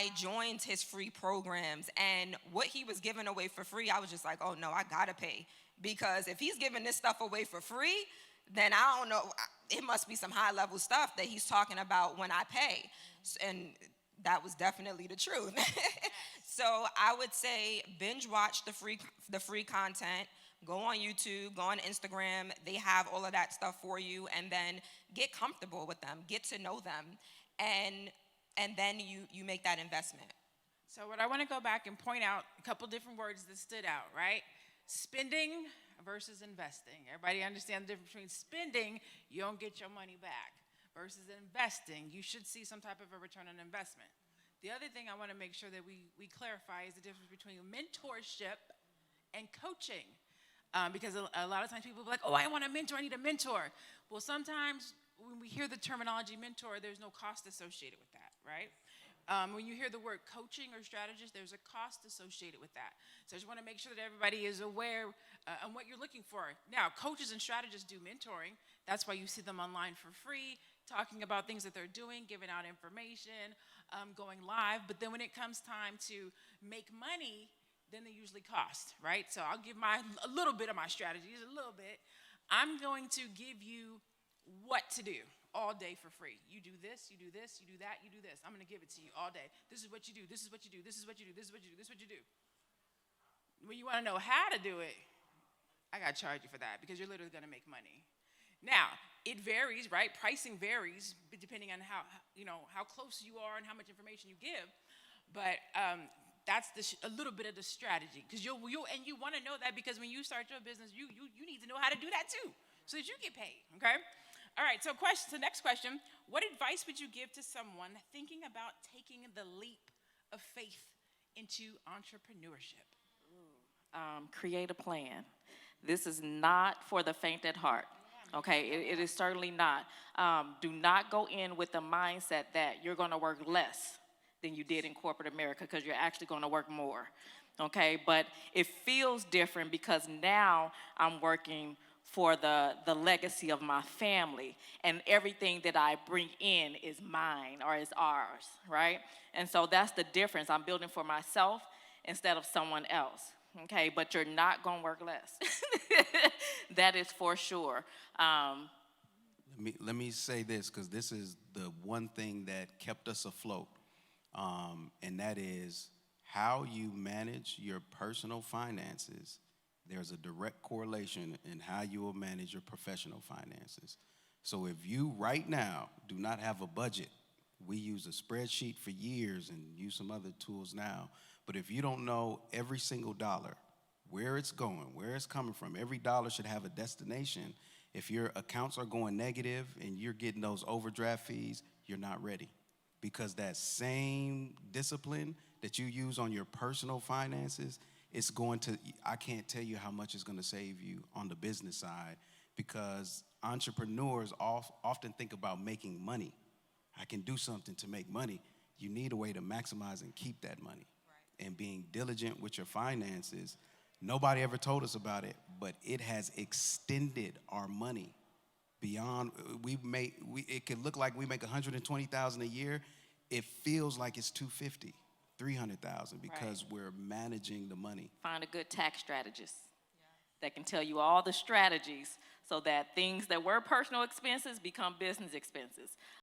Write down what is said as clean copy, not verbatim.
I joined his free programs, and what he was giving away for free, I was just like, oh no, I gotta pay. Because if he's giving this stuff away for free, then I don't know, it must be some high level stuff that he's talking about when I pay. And that was definitely the truth. So I would say binge watch the free content. Go on YouTube, go on Instagram. They have all of that stuff for you, and then get comfortable with them, get to know them, and then you make that investment. So what I want to go back and point out a couple different words that stood out, right? Spending versus investing. Everybody understand the difference between spending, you don't get your money back, versus investing, you should see some type of a return on investment. The other thing I want to make sure that we clarify is the difference between mentorship and coaching. Because a lot of times people are like, oh, I want a mentor, I need a mentor. Well, sometimes when we hear the terminology mentor, there's no cost associated with that, right? When you hear the word coaching or strategist, there's a cost associated with that. So I just want to make sure that everybody is aware on what you're looking for. Now, coaches and strategists do mentoring. That's why you see them online for free, talking about things that they're doing, giving out information, going live. But then when it comes time to make money, then they usually cost, right? So I'll give a little bit of my strategies, a little bit. I'm going to give you what to do all day for free. You do this, you do this, you do that, you do this. I'm going to give it to you all day. This is what you do, this is what you do, this is what you do, this is what you do, this is what you do. When you want to know how to do it, I got to charge you for that because you're literally going to make money. Now, it varies, right? Pricing varies depending on how close you are and how much information you give. But that's a little bit of the strategy, because you want to know that, because when you start your business, you need to know how to do that too, so that you get paid. Okay. All right. So next question: what advice would you give to someone thinking about taking the leap of faith into entrepreneurship? Create a plan. This is not for the faint at heart. Okay, it is certainly not. Do not go in with the mindset that you're going to work less than you did in corporate America, because you're actually going to work more. Okay, but it feels different because now I'm working for the legacy of my family, and everything that I bring in is mine or is ours, right? And so that's the difference. I'm building for myself instead of someone else. Okay, but you're not going to work less. That is for sure. Let me say this, because this is the one thing that kept us afloat, and that is how you manage your personal finances. There's a direct correlation in how you will manage your professional finances. So if you right now do not have a budget, we use a spreadsheet for years and use some other tools now. But if you don't know every single dollar, where it's going, where it's coming from, every dollar should have a destination. If your accounts are going negative and you're getting those overdraft fees, you're not ready. Because that same discipline that you use on your personal finances, it's going to, I can't tell you how much it's going to save you on the business side, because entrepreneurs often think about making money. I can do something to make money. You need a way to maximize and keep that money. And being diligent with your finances. Nobody ever told us about it, but it has extended our money beyond. It could look like we make $120,000 a year. It feels like it's $250,000, $300,000, because we're managing the money. Find a good tax strategist that can tell you all the strategies so that things that were personal expenses become business expenses.